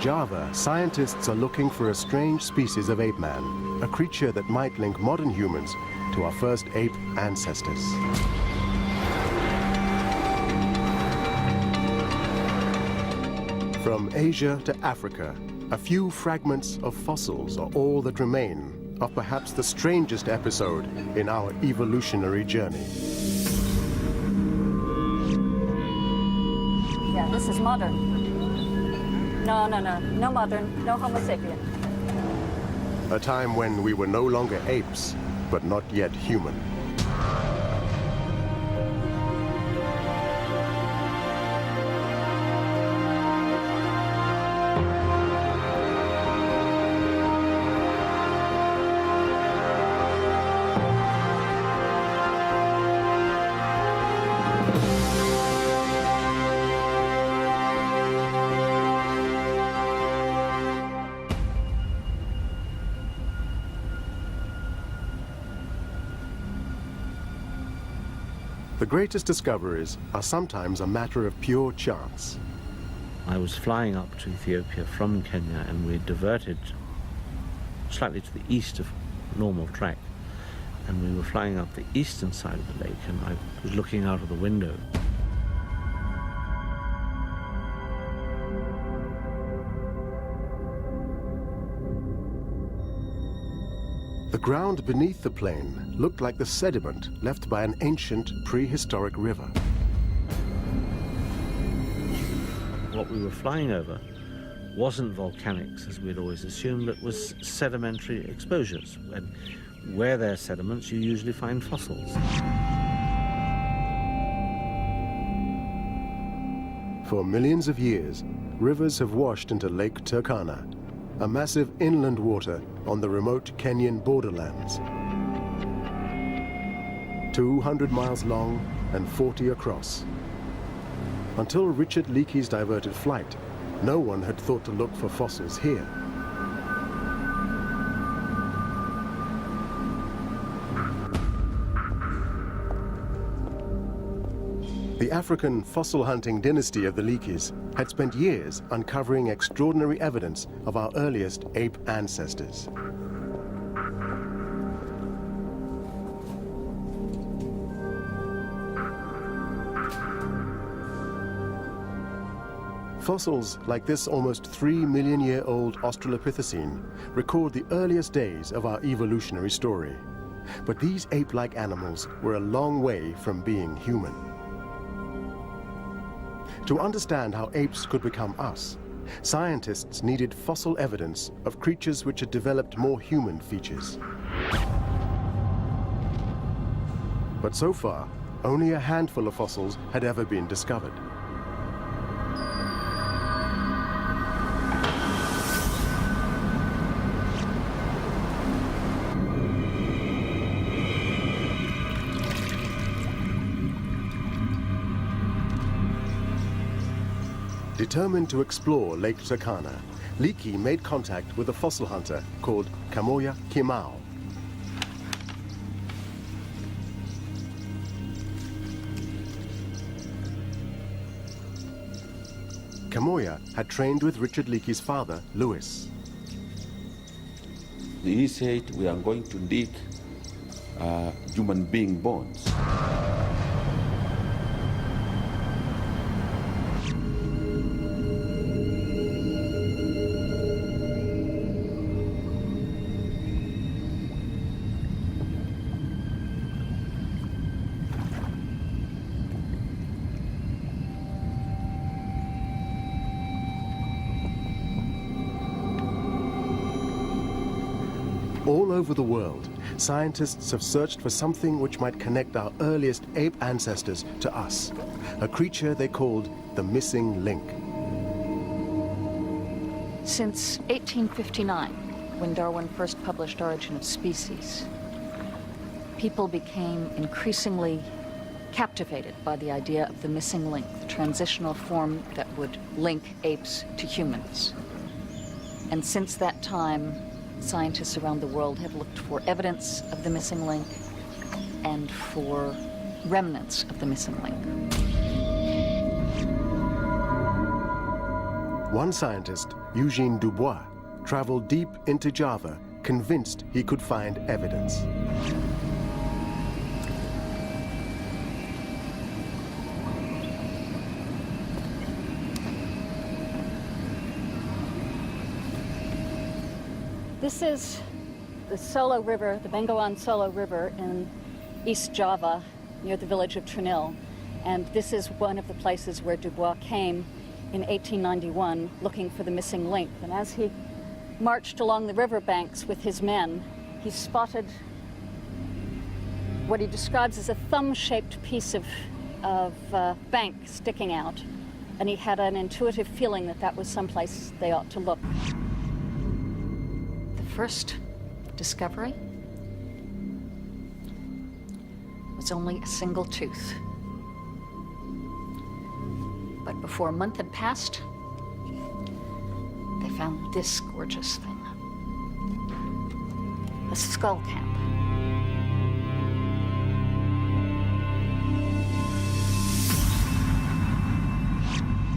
Java, scientists are looking for a strange species of ape man, a creature that might link modern humans to our first ape ancestors. From Asia to Africa, a few fragments of fossils are all that remain of perhaps the strangest episode in our evolutionary journey. Yeah, this is modern. No modern, no Homo sapien. A time when we were no longer apes, but not yet human. The greatest discoveries are sometimes a matter of pure chance. I was flying up to Ethiopia from Kenya, and we diverted slightly to the east of normal track, and we were flying up the eastern side of the lake, and I was looking out of the window. The ground beneath the plane looked like the sediment left by an ancient prehistoric river. What we were flying over wasn't volcanics, as we'd always assumed, but was sedimentary exposures. And where there are sediments, you usually find fossils. For millions of years, rivers have washed into Lake Turkana, a massive inland water on the remote Kenyan borderlands. 200 miles long and 40 across. Until Richard Leakey's diverted flight, no one had thought to look for fossils here. The African fossil hunting dynasty of the Leakeys had spent years uncovering extraordinary evidence of our earliest ape ancestors. Fossils like this almost 3-million-year-old Australopithecine record the earliest days of our evolutionary story. But these ape-like animals were a long way from being human. To understand how apes could become us, scientists needed fossil evidence of creatures which had developed more human features. But so far, only a handful of fossils had ever been discovered. Determined to explore Lake Turkana, Leakey made contact with a fossil hunter called Kamoya Kimau. Kamoya had trained with Richard Leakey's father, Lewis. He said, we are going to dig human being bones. All over the world, scientists have searched for something which might connect our earliest ape ancestors to us, a creature they called the missing link. Since 1859, when Darwin first published Origin of Species, people became increasingly captivated by the idea of the missing link, the transitional form that would link apes to humans. And since that time, scientists around the world have looked for evidence of the missing link and for remnants of the missing link. One scientist, Eugene Dubois, traveled deep into Java, convinced he could find evidence. This is the Solo River, the Bengawan Solo River in East Java, near the village of Trinil. And this is one of the places where Dubois came in 1891 looking for the missing link. And as he marched along the riverbanks with his men, he spotted what he describes as a thumb-shaped piece of bank sticking out. And he had an intuitive feeling that that was someplace they ought to look. The first discovery was only a single tooth. But before a month had passed, they found this gorgeous thing. A skull cap.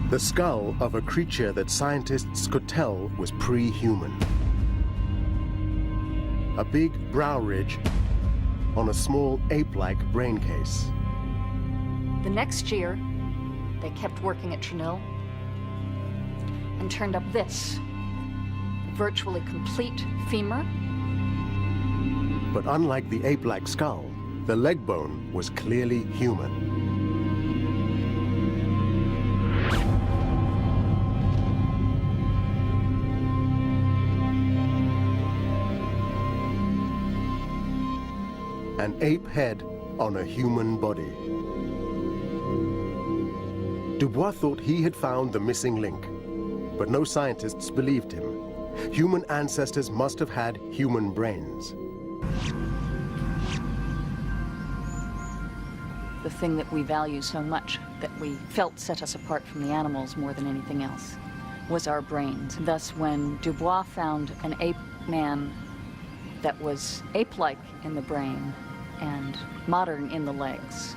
The skull of a creature that scientists could tell was pre-human. A big brow ridge on a small ape-like brain case. The next year, they kept working at Trinil and turned up this, a virtually complete femur. But unlike the ape-like skull, the leg bone was clearly human. An ape head on a human body. Dubois thought he had found the missing link, but no scientists believed him. Human ancestors must have had human brains. The thing that we value so much, that we felt set us apart from the animals more than anything else, was our brains. Thus, when Dubois found an ape man that was ape-like in the brain and modern in the legs,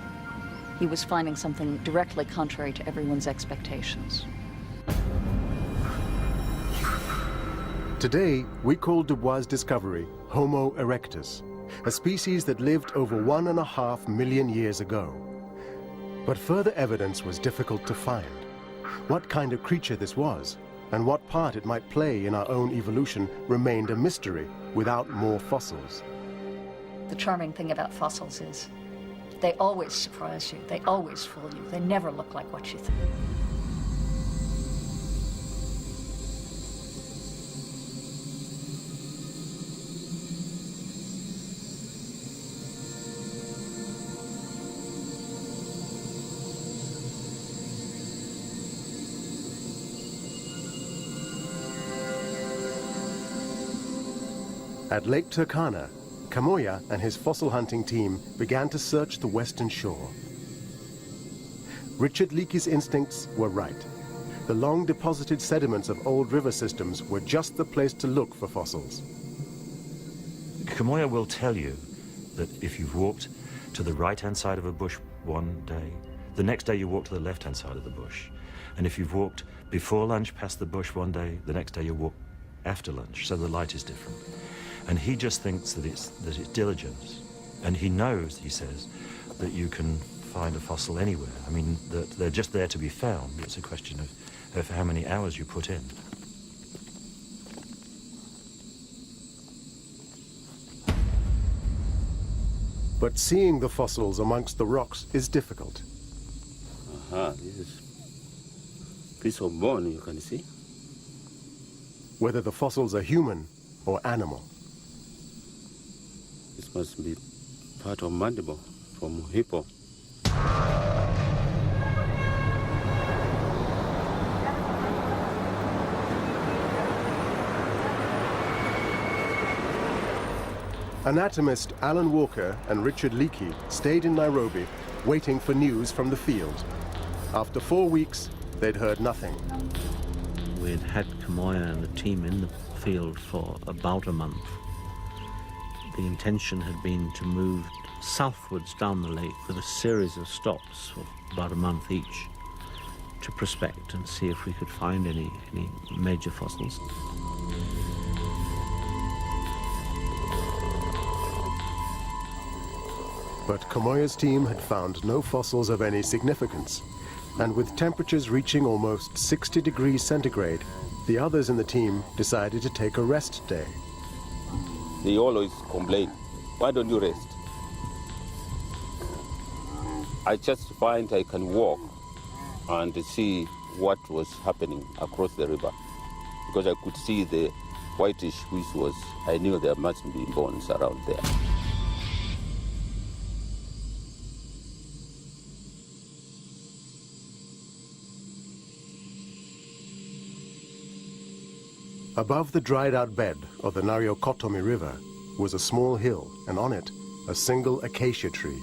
he was finding something directly contrary to everyone's expectations. Today, we call Dubois' discovery Homo erectus, a species that lived over 1.5 million years ago. But further evidence was difficult to find. What kind of creature this was, and what part it might play in our own evolution, remained a mystery without more fossils. The charming thing about fossils is they always surprise you, they always fool you, they never look like what you think. At Lake Turkana, Kamoya and his fossil hunting team began to search the western shore. Richard Leakey's instincts were right. The long deposited sediments of old river systems were just the place to look for fossils. Kamoya will tell you that if you've walked to the right-hand side of a bush one day, the next day you walk to the left-hand side of the bush. And if you've walked before lunch past the bush one day, the next day you walk after lunch, so the light is different. And he just thinks that it's diligence. And he knows, he says, that you can find a fossil anywhere. I mean, that they're just there to be found. It's a question of how many hours you put in. But seeing the fossils amongst the rocks is difficult. This is a piece of bone, you can see. Whether the fossils are human or animal. This must be part of mandible from hippo. Anatomist Alan Walker and Richard Leakey stayed in Nairobi, waiting for news from the field. After 4 weeks, they'd heard nothing. We'd had Kamoya and the team in the field for about a month. The intention had been to move southwards down the lake with a series of stops for about a month each. to prospect and see if we could find any major fossils. But Kamoya's team had found no fossils of any significance, and with temperatures reaching almost 60 degrees centigrade, the others in the team decided to take a rest day. They always complain, why don't you rest? I just find I can walk and see what was happening across the river, because I could see the whitish which was, I knew there must be bones around there. Above the dried-out bed of the Nariokotomi River was a small hill, and on it, a single acacia tree.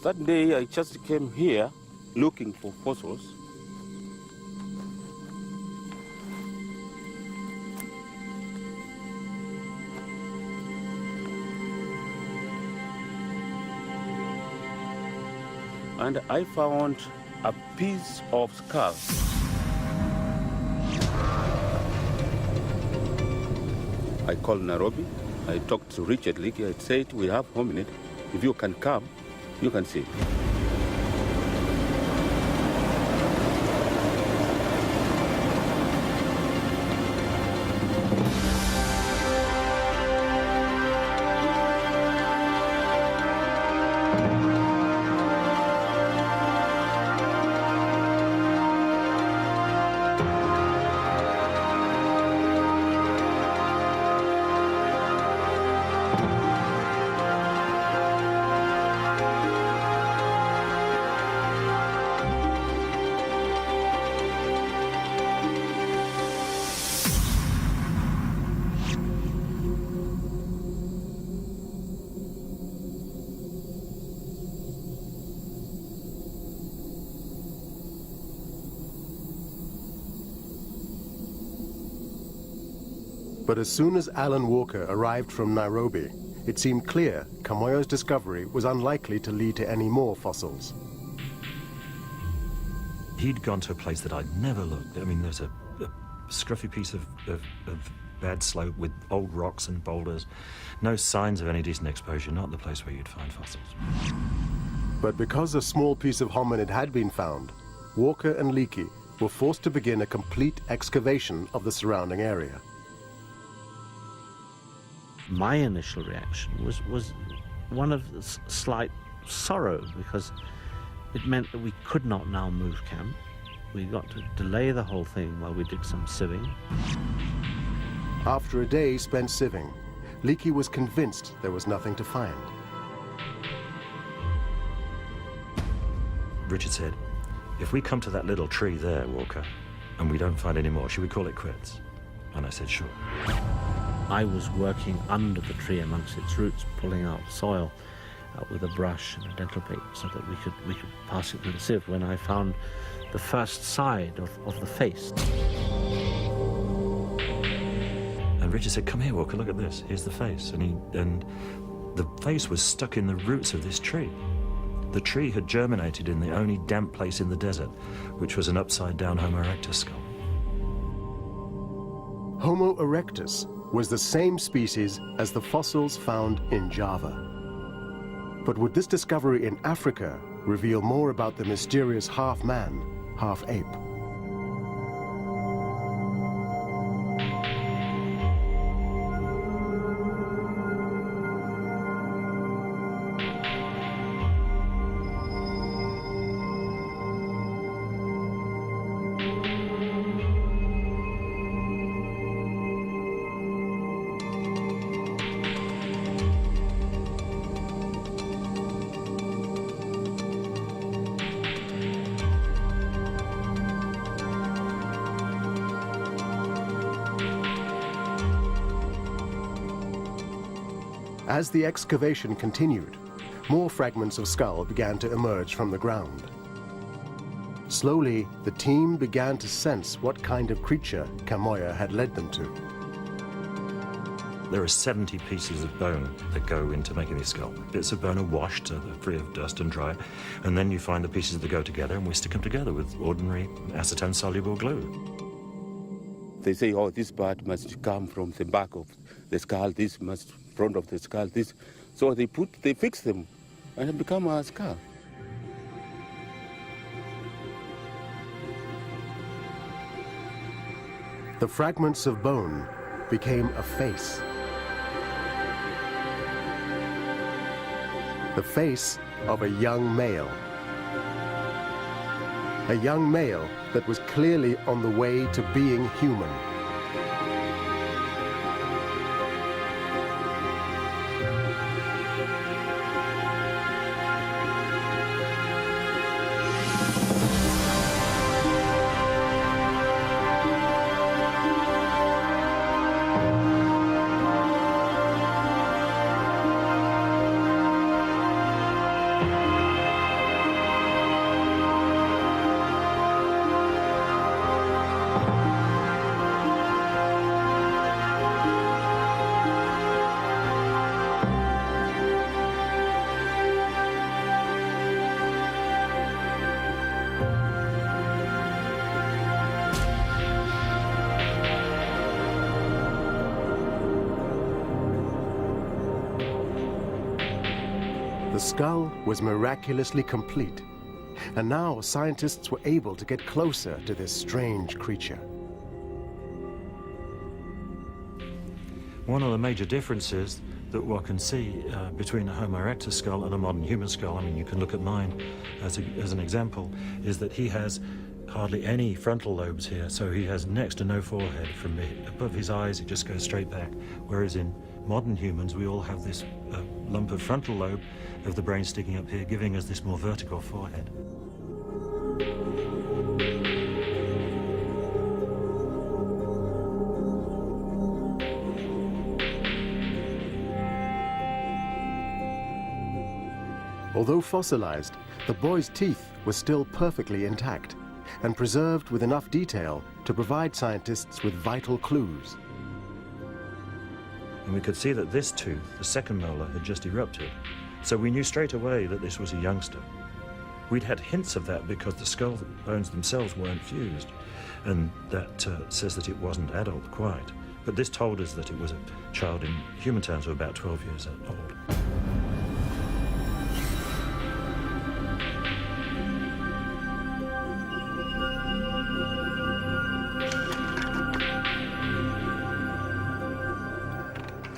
That day I just came here looking for fossils. And I found a piece of skull. I called Nairobi. I talked to Richard Leakey. I said, we have hominid. If you can come, you can see. But as soon as Alan Walker arrived from Nairobi, it seemed clear Kamoya's discovery was unlikely to lead to any more fossils. He'd gone to a place that I'd never looked. I mean, there's a scruffy piece of bad slope with old rocks and boulders. No signs of any decent exposure, not the place where you'd find fossils. But because a small piece of hominid had been found, Walker and Leakey were forced to begin a complete excavation of the surrounding area. My initial reaction was one of slight sorrow, because it meant that we could not now move camp. We got to delay the whole thing while we did some sieving. After a day spent sieving, Leakey was convinced there was nothing to find. Richard said, if we come to that little tree there, Walker, and we don't find any more, should we call it quits? And I said, sure. I was working under the tree amongst its roots, pulling out soil with a brush and a dental plate so that we could pass it through the sieve, when I found the first side of the face. And Richard said, come here, Walker, look at this. Here's the face. And the face was stuck in the roots of this tree. The tree had germinated in the only damp place in the desert, which was an upside-down Homo erectus skull. Homo erectus was the same species as the fossils found in Java. But would this discovery in Africa reveal more about the mysterious half-man, half-ape? As the excavation continued, more fragments of skull began to emerge from the ground. Slowly, the team began to sense what kind of creature Kamoya had led them to. There are 70 pieces of bone that go into making this skull. Bits of bone are washed, so they're free of dust and dry, and then you find the pieces that go together, and we stick them together with ordinary acetone-soluble glue. They say, oh, this part must come from the back of the skull, this must front of the skull, this. So they fix them, and it become a skull. The fragments of bone became a face. The face of a young male. A young male that was clearly on the way to being human. The skull was miraculously complete, and now scientists were able to get closer to this strange creature. One of the major differences that one can see between a Homo erectus skull and a modern human skull, I mean, you can look at mine as an example, is that he has hardly any frontal lobes here, so he has next to no forehead. From above his eyes, it just goes straight back, whereas in modern humans, we all have this lump of frontal lobe of the brain sticking up here, giving us this more vertical forehead. Although fossilized, the boy's teeth were still perfectly intact and preserved with enough detail to provide scientists with vital clues. And we could see that this tooth, the second molar, had just erupted. So we knew straight away that this was a youngster. We'd had hints of that because the skull bones themselves weren't fused, and that says that it wasn't adult quite. But this told us that it was a child in human terms of about 12 years old.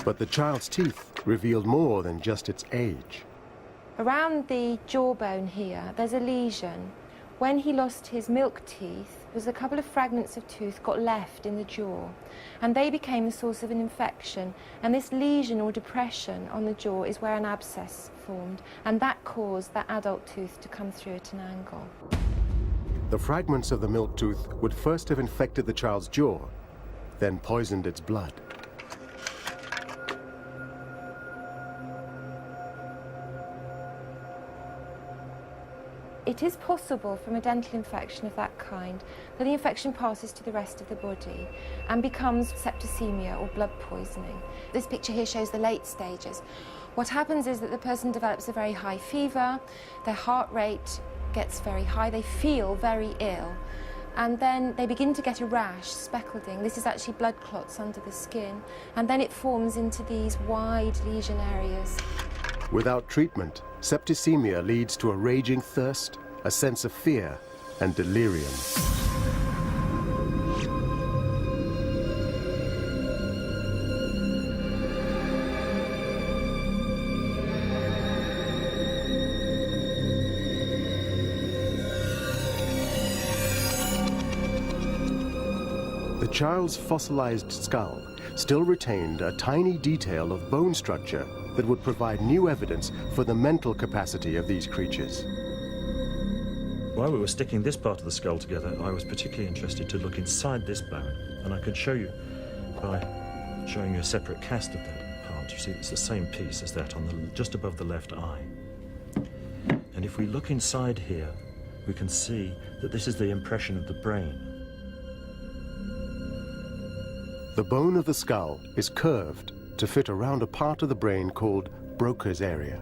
But the child's teeth revealed more than just its age. Around the jawbone here, there's a lesion. When he lost his milk teeth, there was a couple of fragments of tooth got left in the jaw, and they became the source of an infection. And this lesion or depression on the jaw is where an abscess formed, and that caused that adult tooth to come through at an angle. The fragments of the milk tooth would first have infected the child's jaw, then poisoned its blood. It is possible from a dental infection of that kind that the infection passes to the rest of the body and becomes septicemia or blood poisoning. This picture here shows the late stages. What happens is that the person develops a very high fever, their heart rate gets very high, they feel very ill, and then they begin to get a rash, speckling. This is actually blood clots under the skin, and then it forms into these wide lesion areas. Without treatment, septicemia leads to a raging thirst, a sense of fear, and delirium. The child's fossilized skull still retained a tiny detail of bone structure that would provide new evidence for the mental capacity of these creatures. While we were sticking this part of the skull together, I was particularly interested to look inside this bone, and I could show you by showing you a separate cast of that part. You see, it's the same piece as that on just above the left eye. And if we look inside here, we can see that this is the impression of the brain. The bone of the skull is curved to fit around a part of the brain called Broca's area.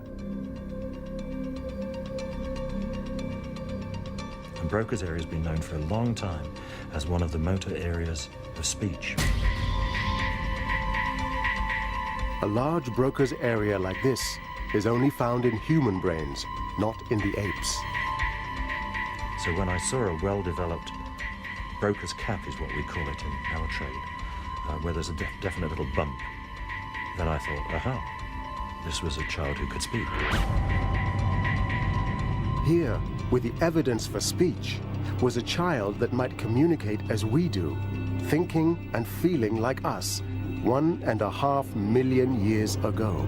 And Broca's area has been known for a long time as one of the motor areas of speech. A large Broca's area like this is only found in human brains, not in the apes. So when I saw a well-developed Broca's cap, is what we call it in our trade, where there's a definite little bump, then I thought, aha, this was a child who could speak. Here, with the evidence for speech, was a child that might communicate as we do, thinking and feeling like us 1.5 million years ago.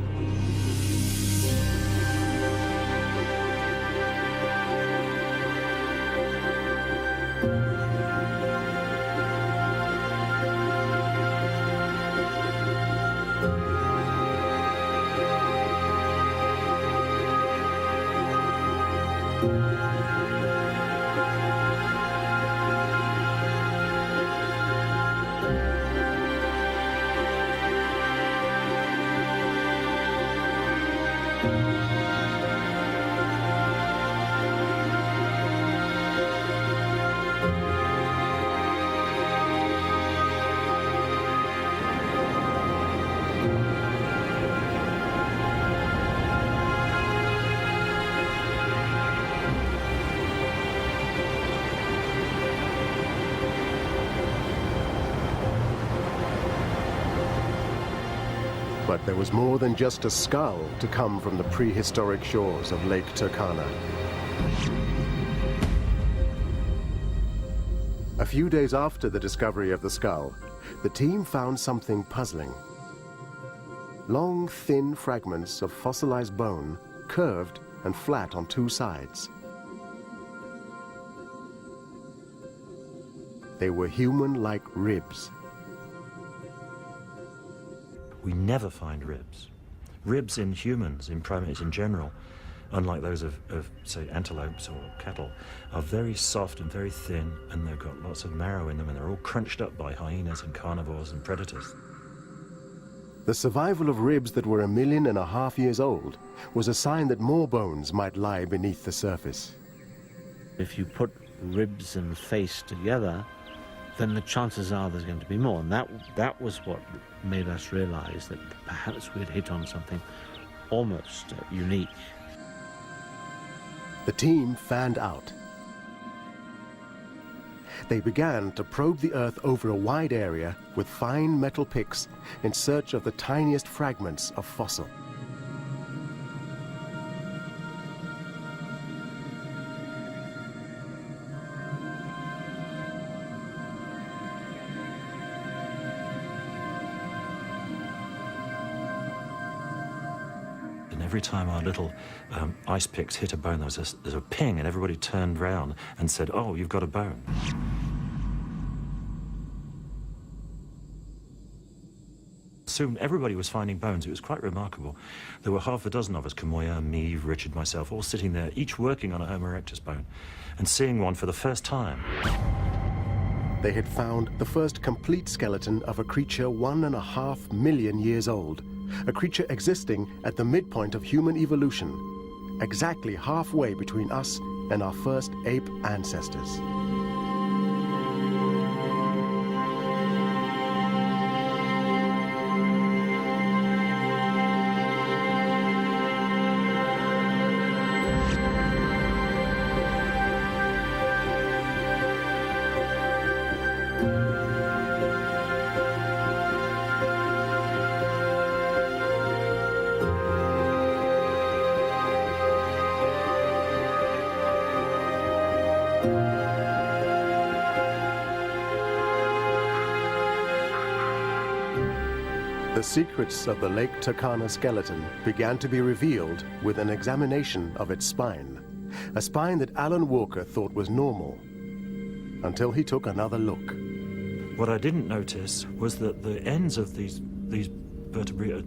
But there was more than just a skull to come from the prehistoric shores of Lake Turkana. A few days after the discovery of the skull, the team found something puzzling. Long, thin fragments of fossilized bone, curved and flat on two sides. They were human-like ribs. We never find ribs. Ribs in humans, in primates in general, unlike those of say, antelopes or cattle, are very soft and very thin, and they've got lots of marrow in them, and they're all crunched up by hyenas and carnivores and predators. The survival of ribs that were 1.5 million years old was a sign that more bones might lie beneath the surface. If you put ribs and face together, then the chances are there's going to be more. And that was what made us realize that perhaps we'd hit on something almost unique. The team fanned out. They began to probe the Earth over a wide area with fine metal picks in search of the tiniest fragments of fossil. Every time our little ice picks hit a bone, there's a ping, and everybody turned round and said, "Oh, you've got a bone." Soon everybody was finding bones. It was quite remarkable. There were half a dozen of us, Kamoya, me, Richard, myself, all sitting there, each working on a Homo erectus bone, and seeing one for the first time. They had found the first complete skeleton of a creature 1.5 million years old. A creature existing at the midpoint of human evolution, exactly halfway between us and our first ape ancestors. The secrets of the Lake Turkana skeleton began to be revealed with an examination of its spine, a spine that Alan Walker thought was normal, until he took another look. What I didn't notice was that the ends of these vertebrae,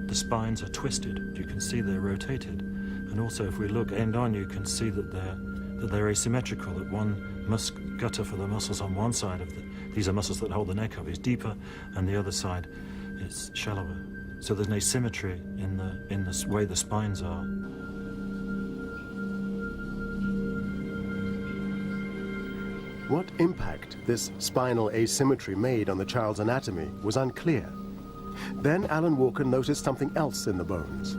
the spines are twisted. You can see they're rotated. And also, if we look end on, you can see that that they're asymmetrical, that one gutter for the muscles on one side of these are muscles that hold the neck up, is deeper, and the other side is shallower. So there's an asymmetry in the way the spines are. What impact this spinal asymmetry made on the child's anatomy was unclear. Then Alan Walker noticed something else in the bones.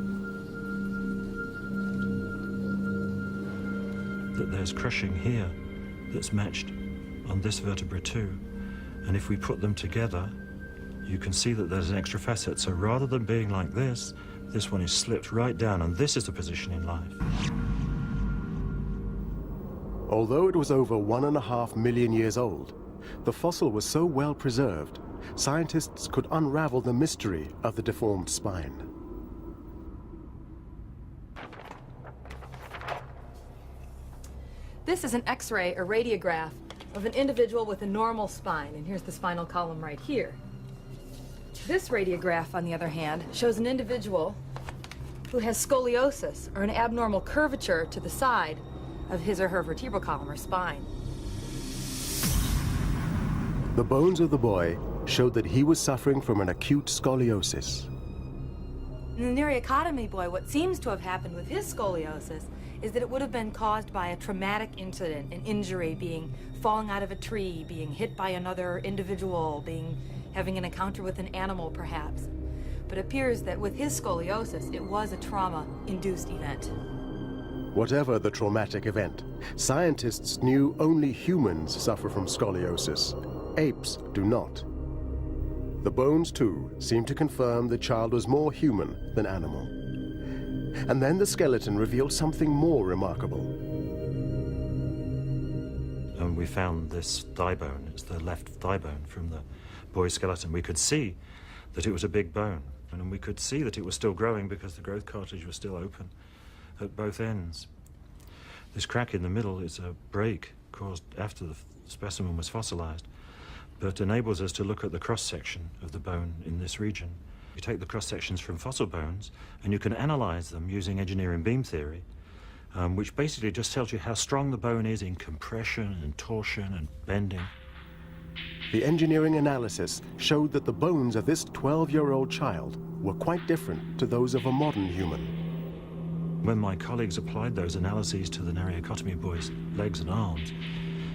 That there's crushing here that's matched on this vertebra too. And if we put them together, you can see that there's an extra facet. So rather than being like this one is slipped right down, and this is the position in life. Although it was over 1.5 million years old, the fossil was so well preserved, scientists could unravel the mystery of the deformed spine. This is an X-ray or radiograph of an individual with a normal spine, and here's the spinal column right here. This radiograph, on the other hand, shows an individual who has scoliosis, or an abnormal curvature to the side of his or her vertebral column or spine. The bones of the boy showed that he was suffering from an acute scoliosis. In the Nereocotomy boy, what seems to have happened with his scoliosis is that it would have been caused by a traumatic incident, an injury, falling out of a tree, being hit by another individual, having an encounter with an animal, perhaps. But it appears that with his scoliosis, it was a trauma-induced event. Whatever the traumatic event, scientists knew only humans suffer from scoliosis. Apes do not. The bones, too, seemed to confirm the child was more human than animal. And then the skeleton revealed something more remarkable. And we found this thigh bone. It's the left thigh bone from the boy's skeleton. We could see that it was a big bone, and we could see that it was still growing because the growth cartilage was still open at both ends. This crack in the middle is a break caused after the specimen was fossilized, but enables us to look at the cross-section of the bone in this region. You take the cross-sections from fossil bones and you can analyze them using engineering beam theory, which basically just tells you how strong the bone is in compression and torsion and bending. The engineering analysis showed that the bones of this 12-year-old child were quite different to those of a modern human. When my colleagues applied those analyses to the Nereocotomy boy's legs and arms,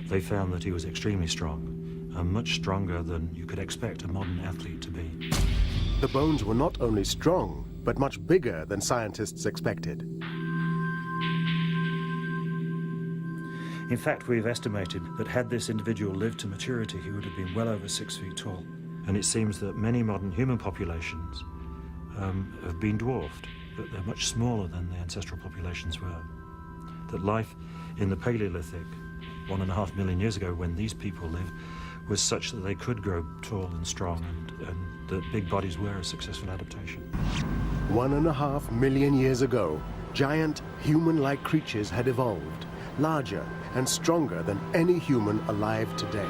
they found that he was extremely strong, and much stronger than you could expect a modern athlete to be. The bones were not only strong, but much bigger than scientists expected. In fact, we've estimated that had this individual lived to maturity, he would have been well over 6 feet tall. And it seems that many modern human populations have been dwarfed, but they're much smaller than the ancestral populations were. That life in the Paleolithic, 1.5 million years ago, when these people lived, was such that they could grow tall and strong, and that big bodies were a successful adaptation. 1.5 million years ago, giant human-like creatures had evolved, larger and stronger than any human alive today.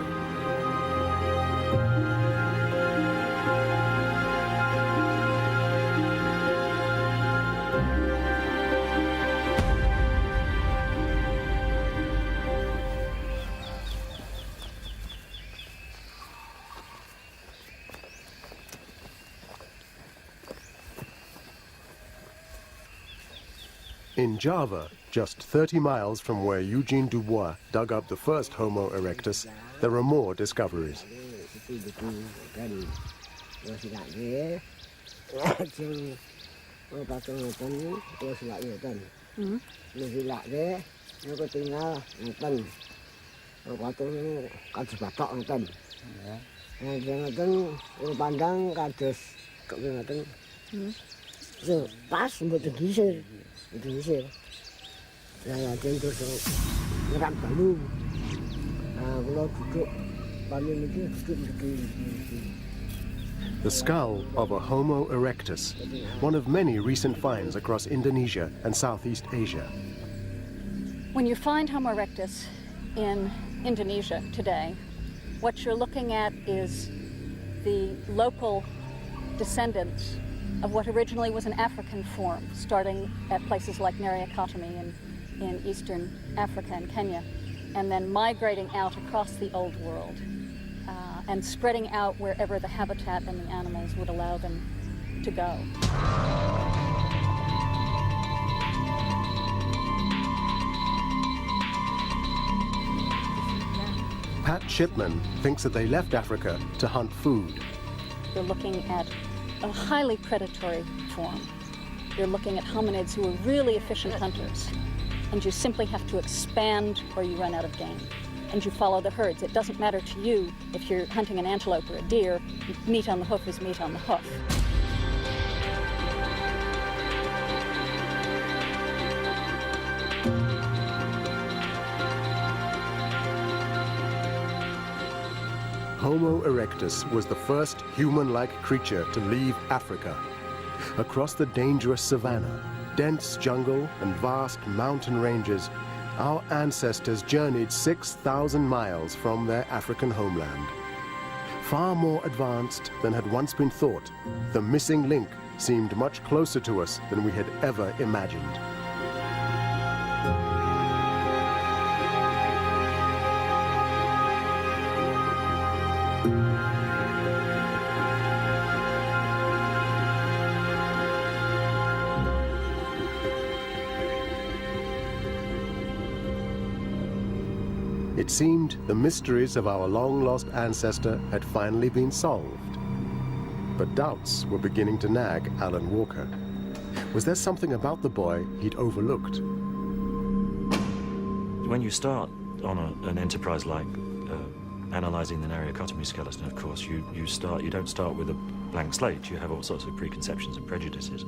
In Java, just 30 miles from where Eugene Dubois dug up the first Homo erectus, there are more discoveries. The skull of a Homo erectus, one of many recent finds across Indonesia and Southeast Asia. When you find Homo erectus in Indonesia today, what you're looking at is the local descendants of what originally was an African form, starting at places like Nereocotomy in in eastern Africa and Kenya, and then migrating out across the Old World and spreading out wherever the habitat and the animals would allow them to go. Pat Shipman thinks that they left Africa to hunt food. You're looking at a highly predatory form. You're looking at hominids who are really efficient hunters, and you simply have to expand or you run out of game. And you follow the herds. It doesn't matter to you if you're hunting an antelope or a deer. Meat on the hoof is meat on the hoof. Homo erectus was the first human-like creature to leave Africa. Across the dangerous savanna, dense jungle, and vast mountain ranges, our ancestors journeyed 6,000 miles from their African homeland. Far more advanced than had once been thought, the missing link seemed much closer to us than we had ever imagined. It seemed the mysteries of our long-lost ancestor had finally been solved. But doubts were beginning to nag Alan Walker. Was there something about the boy he'd overlooked? When you start on an enterprise like analyzing the Nariokotami skeleton, of course, you don't start with a blank slate. You have all sorts of preconceptions and prejudices.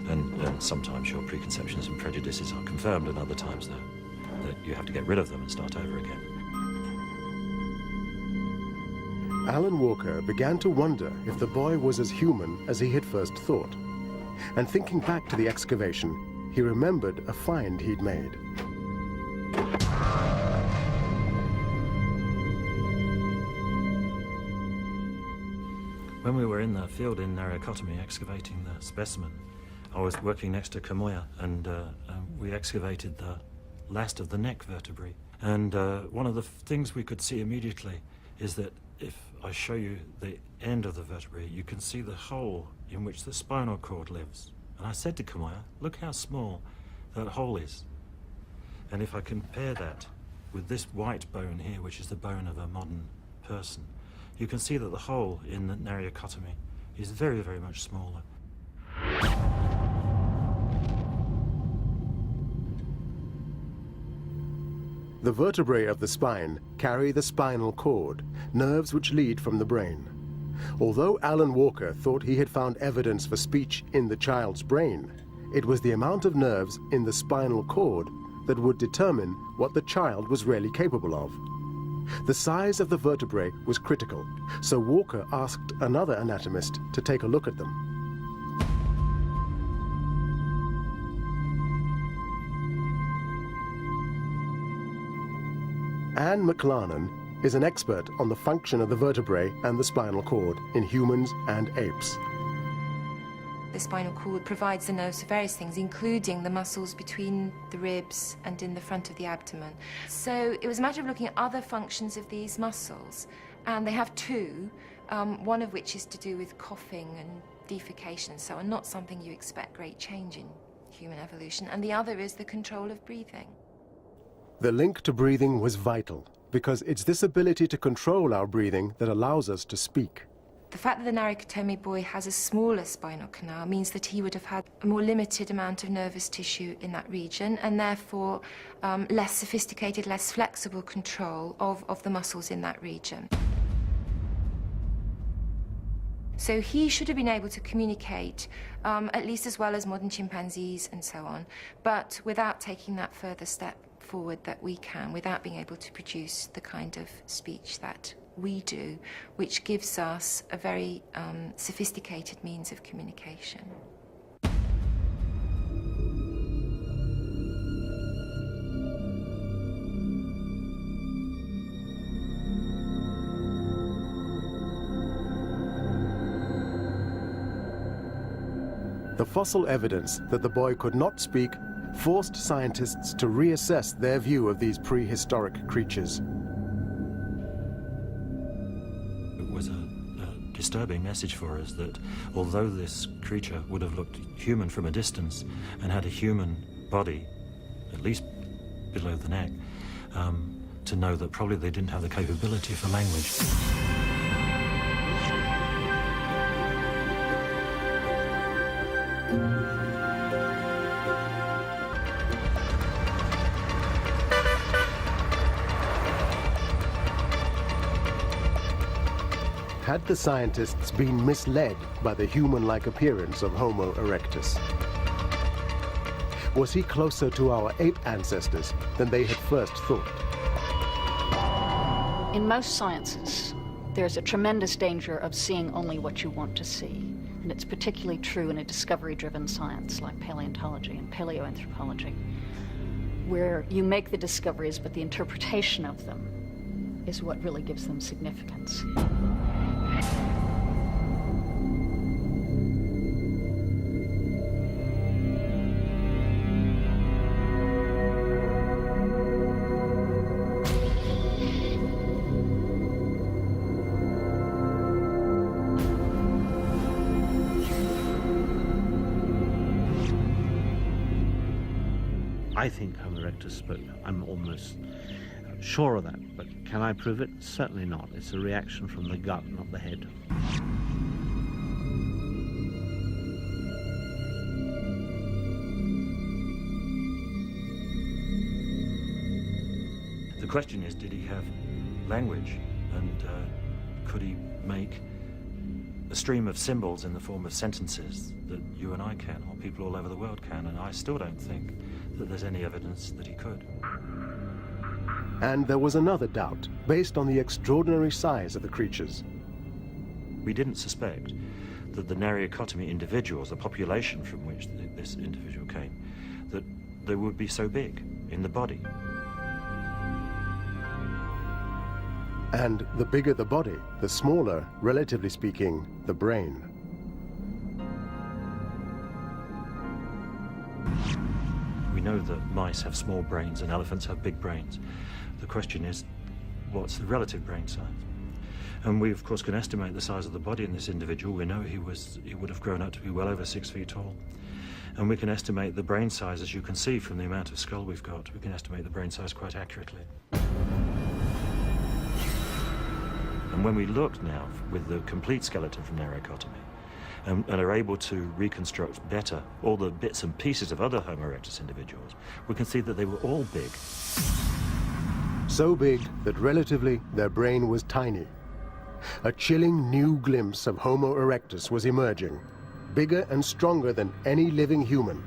And sometimes your preconceptions and prejudices are confirmed, and other times that you have to get rid of them and start over again. Alan Walker began to wonder if the boy was as human as he had first thought. And thinking back to the excavation, he remembered a find he'd made. When we were in the field in Nariokotami excavating the specimen, I was working next to Kamoya, and we excavated the last of the neck vertebrae. And one of the things we could see immediately is that if I show you the end of the vertebrae, you can see the hole in which the spinal cord lives. And I said to Kamoya, look how small that hole is. And if I compare that with this white bone here, which is the bone of a modern person, you can see that the hole in the Nariokotami is very, very much smaller. The vertebrae of the spine carry the spinal cord, nerves which lead from the brain. Although Alan Walker thought he had found evidence for speech in the child's brain, it was the amount of nerves in the spinal cord that would determine what the child was really capable of. The size of the vertebrae was critical, so Walker asked another anatomist to take a look at them. Anne McLarnon is an expert on the function of the vertebrae and the spinal cord in humans and apes. The spinal cord provides the nerves for various things, including the muscles between the ribs and in the front of the abdomen. So it was a matter of looking at other functions of these muscles, and they have two, one of which is to do with coughing and defecation and so on, not something you expect great change in human evolution, and the other is the control of breathing. The link to breathing was vital, because it's this ability to control our breathing that allows us to speak. The fact that the Nariokotami boy has a smaller spinal canal means that he would have had a more limited amount of nervous tissue in that region, and therefore less sophisticated, less flexible control of the muscles in that region. So he should have been able to communicate at least as well as modern chimpanzees and so on, but without taking that further step forward that we can, without being able to produce the kind of speech that we do, which gives us a very sophisticated means of communication. The fossil evidence that the boy could not speak forced scientists to reassess their view of these prehistoric creatures. It was a disturbing message for us that although this creature would have looked human from a distance and had a human body, at least below the neck, to know that probably they didn't have the capability for language. Had the scientists been misled by the human-like appearance of Homo erectus? Was he closer to our ape ancestors than they had first thought? In most sciences, there's a tremendous danger of seeing only what you want to see. And it's particularly true in a discovery-driven science like paleontology and paleoanthropology, where you make the discoveries, but the interpretation of them is what really gives them significance. I think Homo erectus spoke. I'm almost sure of that, but can I prove it? Certainly not. It's a reaction from the gut, not the head. The question is, did he have language, and could he make a stream of symbols in the form of sentences that you and I can, or people all over the world can? And I still don't think that there's any evidence that he could. And there was another doubt, based on the extraordinary size of the creatures. We didn't suspect that the Nariacotomi individuals, the population from which this individual came, that they would be so big in the body. And the bigger the body, the smaller, relatively speaking, the brain. We know that mice have small brains and elephants have big brains. The question is, what's the relative brain size? And we, of course, can estimate the size of the body in this individual. We know he would have grown up to be well over 6 feet tall. And we can estimate the brain size, as you can see from the amount of skull we've got. We can estimate the brain size quite accurately. And when we look now with the complete skeleton from Nariacotomi and are able to reconstruct better all the bits and pieces of other Homo erectus individuals, we can see that they were all big. So big that relatively their brain was tiny. A chilling new glimpse of Homo erectus was emerging, bigger and stronger than any living human,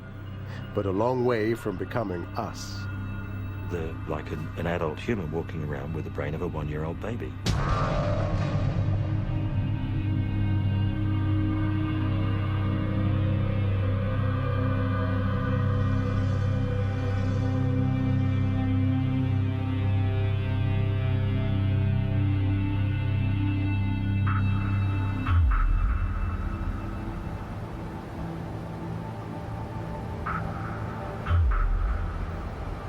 but a long way from becoming us. They're like an adult human walking around with the brain of a 1-year-old baby.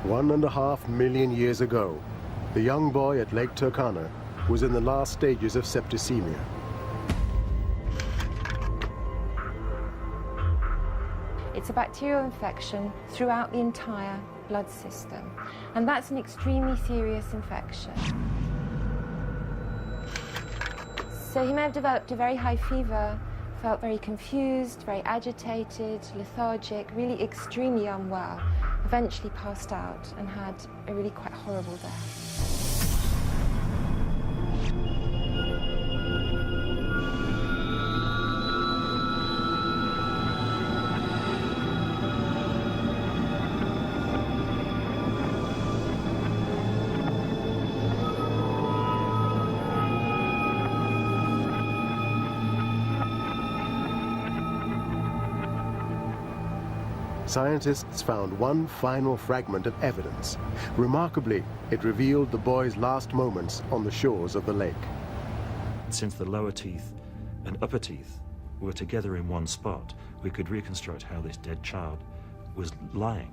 One and a half million years ago, the young boy at Lake Turkana was in the last stages of septicemia. It's a bacterial infection throughout the entire blood system, and that's an extremely serious infection. So he may have developed a very high fever, felt very confused, very agitated, lethargic, really extremely unwell, eventually passed out and had a really quite horrible death. Scientists found one final fragment of evidence. Remarkably, it revealed the boy's last moments on the shores of the lake. Since the lower teeth and upper teeth were together in one spot, we could reconstruct how this dead child was lying.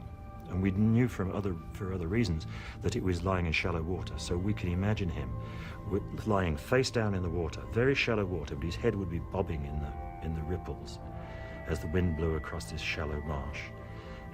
And we knew for other reasons that it was lying in shallow water. So we can imagine him lying face down in the water, very shallow water, but his head would be bobbing in the ripples as the wind blew across this shallow marsh.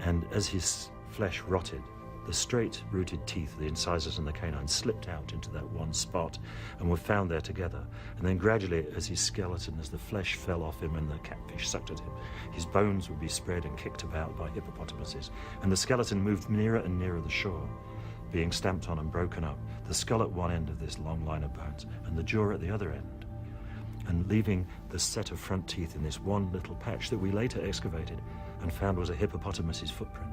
And as his flesh rotted, the straight-rooted teeth, the incisors and the canines, slipped out into that one spot and were found there together. And then gradually, as his skeleton, as the flesh fell off him and the catfish sucked at him, his bones would be spread and kicked about by hippopotamuses. And the skeleton moved nearer and nearer the shore, being stamped on and broken up, the skull at one end of this long line of bones, and the jaw at the other end, and leaving the set of front teeth in this one little patch that we later excavated and found was a hippopotamus's footprint.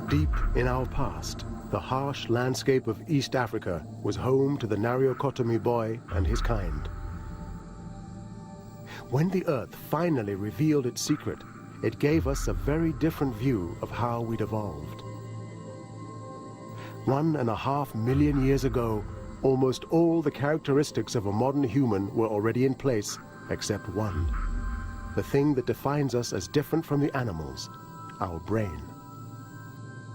Deep in our past, the harsh landscape of East Africa was home to the Nariokotomi boy and his kind. When the Earth finally revealed its secret, it gave us a very different view of how we'd evolved. 1.5 million years ago, almost all the characteristics of a modern human were already in place, except one. The thing that defines us as different from the animals, our brain.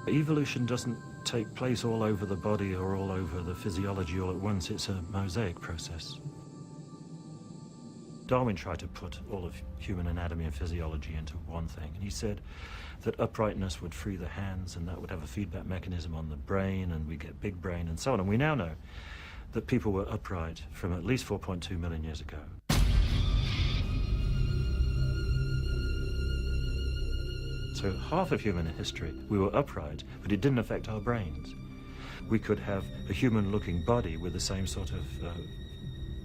Evolution doesn't take place all over the body or all over the physiology all at once. It's a mosaic process. Darwin tried to put all of human anatomy and physiology into one thing, and he said that uprightness would free the hands, and that would have a feedback mechanism on the brain, and we get big brain and so on. And we now know that people were upright from at least 4.2 million years ago. So half of human history, we were upright, but it didn't affect our brains. We could have a human-looking body with the same sort of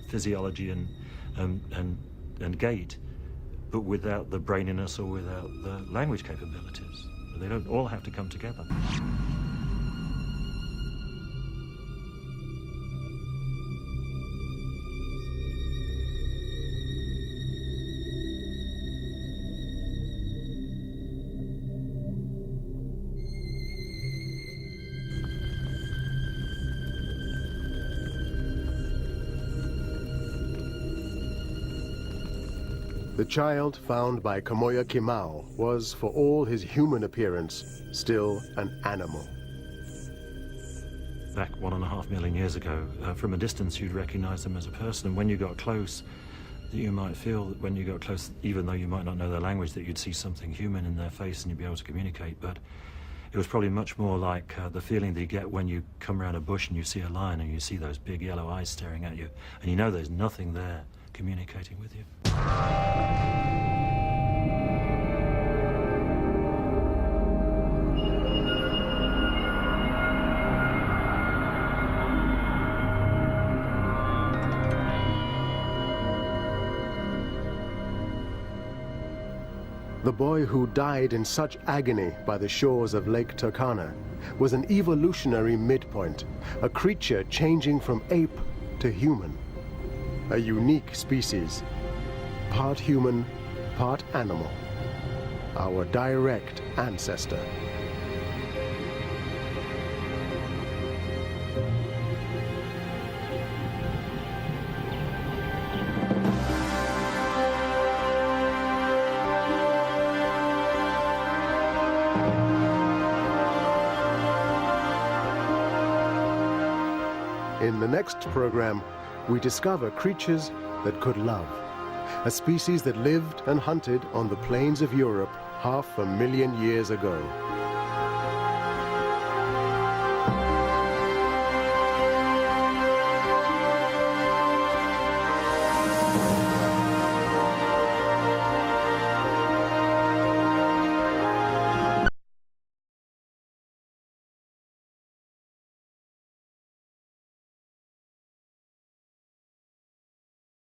physiology and gait, but without the braininess or without the language capabilities. They don't all have to come together. The child found by Kamoya Kimau was, for all his human appearance, still an animal. Back 1.5 million years ago, from a distance you'd recognize them as a person, and when you got close, you might feel that when you got close, even though you might not know their language, that you'd see something human in their face and you'd be able to communicate. But it was probably much more like the feeling that you get when you come around a bush and you see a lion and you see those big yellow eyes staring at you, and you know there's nothing there communicating with you. The boy who died in such agony by the shores of Lake Turkana was an evolutionary midpoint, a creature changing from ape to human. A unique species, part human, part animal, our direct ancestor. In the next program, we discover creatures that could love, a species that lived and hunted on the plains of Europe 500,000 years ago.